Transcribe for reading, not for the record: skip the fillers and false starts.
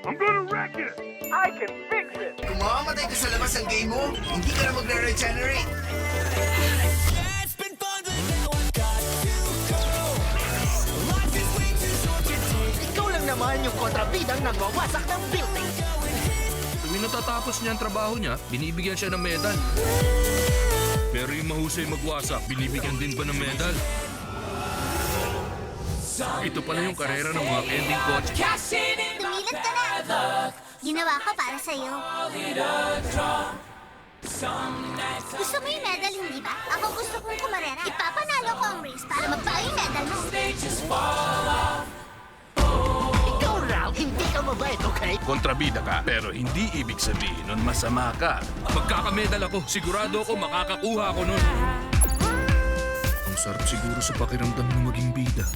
I'm gonna wreck it! I can fix it! Kung mamamatay ka sa labas ng game mo, hindi ka na magre-regenerate. Ikaw lang naman yung kontrabidang nagwawasak ng building. Tuwing natatapos niya ang trabaho niya, binibigyan siya ng medal. Pero yung mahusay magwasak, binibigyan din ba ng medal? Ito pala yung karera ng mga ending coach. Tumilat ka na. Ginawa ko para sa'yo. Gusto mo yung medal, hindi ba? Ako gusto kong kumarera. Ipapanalo ko ang race para magbago yung medal mo. Ikaw raw, hindi ka mabait, okay? Kontrabida ka, pero hindi ibig sabihin nun masama ka. Magkakamedal ako, sigurado ako makakakuha ako nun. Ang sarap siguro sa pakiramdam na maging bida.